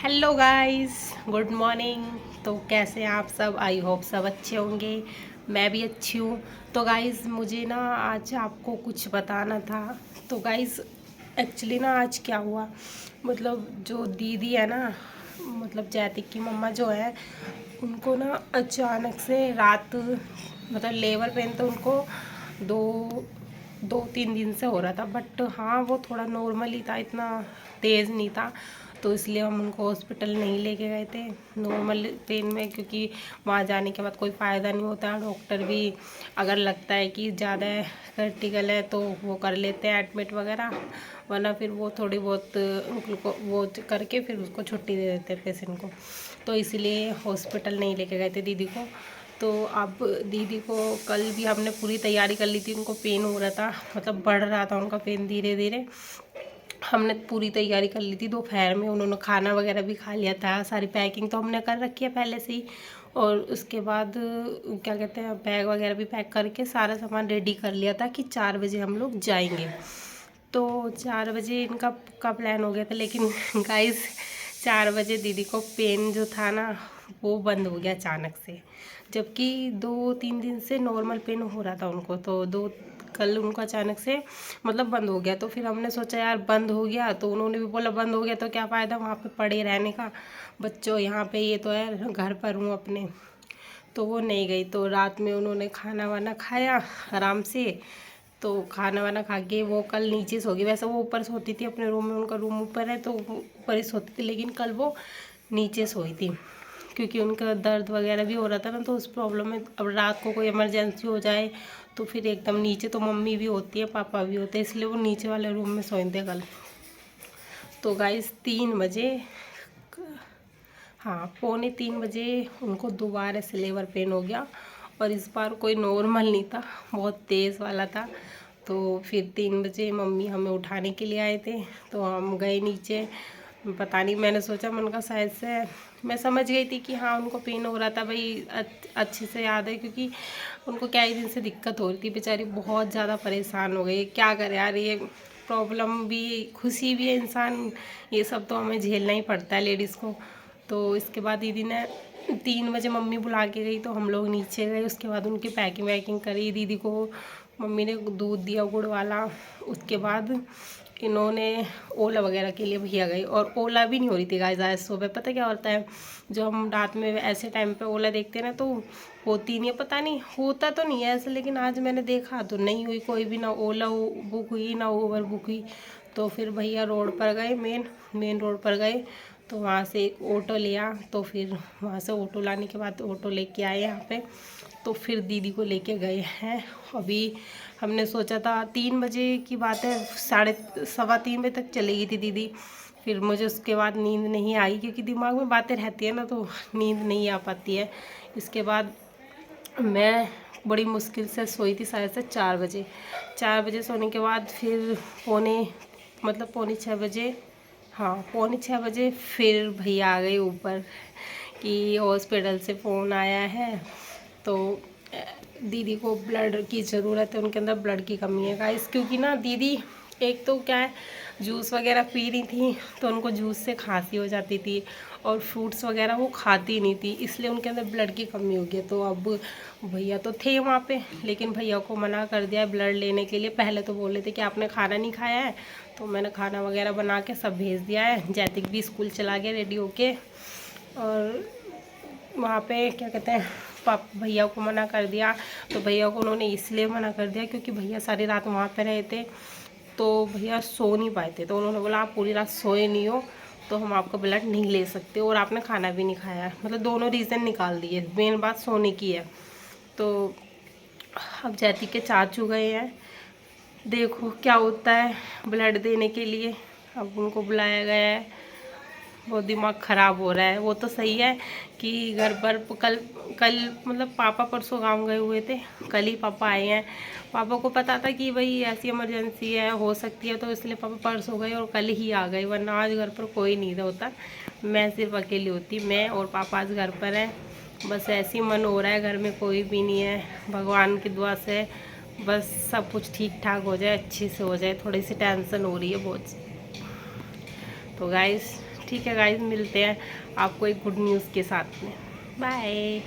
Hello guys, good morning. तो कैसे हैं आप सब? आई होप सब अच्छे होंगे। मैं भी अच्छी हूँ। तो गाइस मुझे ना आज आपको कुछ बताना था। तो गाइस एक्चुअली ना आज क्या हुआ, मतलब जो दीदी है ना, मतलब जैतिक की मम्मा जो है, उनको ना अचानक से रात, मतलब लेबर पेन तो उनको दो 2-3 दिन से हो रहा था, बट हाँ वो थोड़ा नॉर्मल ही था, इतना तेज़ नहीं था। तो इसलिए हम उनको हॉस्पिटल नहीं लेके गए थे नॉर्मल पेन में, क्योंकि वहाँ जाने के बाद कोई फ़ायदा नहीं होता। डॉक्टर भी अगर लगता है कि ज़्यादा क्रिटिकल है तो वो कर लेते हैं एडमिट वगैरह, वरना फिर वो थोड़ी बहुत उनको वो करके फिर उसको छुट्टी दे देते हैं पेशेंट को। तो इसलिए हॉस्पिटल नहीं लेके गए थे दीदी को। तो अब दीदी को कल भी हमने पूरी तैयारी कर ली थी, उनको पेन हो रहा था, मतलब बढ़ रहा था उनका पेन धीरे धीरे। हमने पूरी तैयारी कर ली थी, दोपहर में उन्होंने खाना वगैरह भी खा लिया था, सारी पैकिंग तो हमने कर रखी है पहले से ही। और उसके बाद क्या कहते हैं, बैग वगैरह भी पैक करके सारा सामान रेडी कर लिया था कि 4 बजे हम लोग जाएंगे। तो 4 बजे इनका का प्लान हो गया था, लेकिन गाइस 4 बजे दीदी को पेन जो था ना वो बंद हो गया अचानक से, जबकि 2-3 दिन से नॉर्मल पेन हो रहा था उनको। तो दो कल उनको अचानक से मतलब बंद हो गया। तो फिर हमने सोचा यार बंद हो गया तो उन्होंने भी बोला बंद हो गया तो क्या फ़ायदा वहाँ पे पड़े रहने का, बच्चों यहाँ पे ये तो है घर पर हूँ अपने। तो वो नहीं गई। तो रात में उन्होंने खाना वाना खाया आराम से। तो खाना वाना खा के वो कल नीचे सो गई। वैसे वो ऊपर सोती थी अपने रूम में, उनका रूम ऊपर है तो वो ऊपर ही सोती थी, लेकिन कल वो नीचे सोई थी क्योंकि उनका दर्द वगैरह भी हो रहा था ना। तो उस प्रॉब्लम में अब रात को कोई इमरजेंसी हो जाए तो फिर एकदम नीचे, तो मम्मी भी होती है पापा भी होते हैं, इसलिए वो नीचे वाले रूम में सोए थे कल। तो गाइस 3 बजे, हाँ 2:45 बजे उनको दोबारा से लेबर पेन हो गया, और इस बार कोई नॉर्मल नहीं था, बहुत तेज़ वाला था। तो फिर 3 बजे मम्मी हमें उठाने के लिए आए थे, तो हम गए नीचे। पता नहीं, मैंने सोचा मन का शायद से, मैं समझ गई थी कि हाँ उनको पेन हो रहा था भाई, अच्छे से याद है, क्योंकि उनको क्या ही दिन से दिक्कत हो रही थी, बेचारी बहुत ज़्यादा परेशान हो गई। क्या करे यार, ये प्रॉब्लम भी खुशी भी है इंसान, ये सब तो हमें झेलना ही पड़ता है लेडीज़ को। तो इसके बाद दीदी ने 3 बजे मम्मी बुला के गई, तो हम लोग नीचे गए। उसके बाद उनकी पैकिंग वैकिंग करी, दीदी को मम्मी ने दूध दिया गुड़ वाला। उसके बाद इन्होंने ओला वगैरह के लिए भैया गई, और ओला भी नहीं हो रही थी गाइस आज सुबह। पता क्या होता है, जो हम रात में ऐसे टाइम पे ओला देखते हैं ना तो होती नहीं है, पता नहीं होता तो नहीं है ऐसे, लेकिन आज मैंने देखा तो नहीं हुई कोई भी, ना ओला बुक हुई ना ओवर बुक हुई। तो फिर भैया रोड पर गए, मेन रोड पर गए, तो वहाँ से एक ऑटो लिया। तो फिर वहाँ से ऑटो लाने के बाद ऑटो लेके आए यहाँ पे। तो फिर दीदी को लेके गए हैं। अभी हमने सोचा था 3 बजे की बात है, 2:15-3 बजे तक चली गई थी दीदी। फिर मुझे उसके बाद नींद नहीं आई, क्योंकि दिमाग में बातें रहती है ना तो नींद नहीं आ पाती है। इसके बाद मैं बड़ी मुश्किल से सोई थी, शायद से 4 बजे। 4 बजे सोने के बाद फिर पौने 6 बजे, हाँ 5:45 बजे फिर भैया आ गए ऊपर कि हॉस्पिटल से फ़ोन आया है, तो दीदी को ब्लड की ज़रूरत है, उनके अंदर ब्लड की कमी है गाइस। क्योंकि ना दीदी एक तो क्या है, जूस वगैरह पी रही थी तो उनको जूस से खांसी हो जाती थी, और फ्रूट्स वगैरह वो खाती नहीं थी, इसलिए उनके अंदर ब्लड की कमी हो गई। तो अब भैया तो थे वहाँ पे, लेकिन भैया को मना कर दिया ब्लड लेने के लिए। पहले तो बोले थे कि आपने खाना नहीं खाया है, तो मैंने खाना वगैरह बना के सब भेज दिया है। जैतिक भी स्कूल चला गया रेडी होके, और वहाँ पे क्या कहते हैं, भैया को मना कर दिया। तो भैया को उन्होंने इसलिए मना कर दिया क्योंकि भैया सारी रात वहाँ पे रहे थे, तो भैया सो नहीं पाए थे। तो उन्होंने बोला आप पूरी रात सोए नहीं हो तो हम आपका ब्लड नहीं ले सकते, और आपने खाना भी नहीं खाया है। मतलब दोनों रीज़न निकाल दिए, मेन बात सोने की है। तो अब जैती के चाचू गए हैं, देखो क्या होता है ब्लड देने के लिए। अब उनको बुलाया गया है, बहुत दिमाग ख़राब हो रहा है। वो तो सही है कि घर पर कल कल मतलब पापा परसों गांव गए हुए थे, कल ही पापा आए हैं। पापा को पता था कि भाई ऐसी इमरजेंसी है हो सकती है, तो इसलिए पापा परसों गए और कल ही आ गए, वरना आज घर पर कोई नहीं होता, मैं सिर्फ अकेली होती। मैं और पापा आज घर पर हैं। बस ऐसे ही मन हो रहा है, घर में कोई भी नहीं है। भगवान की दुआ से बस सब कुछ ठीक ठाक हो जाए, अच्छे से हो जाए। थोड़ी सी टेंशन हो रही है बहुत। तो गाइस ठीक है गाइस, मिलते हैं आपको एक गुड न्यूज़ के साथ में। बाय।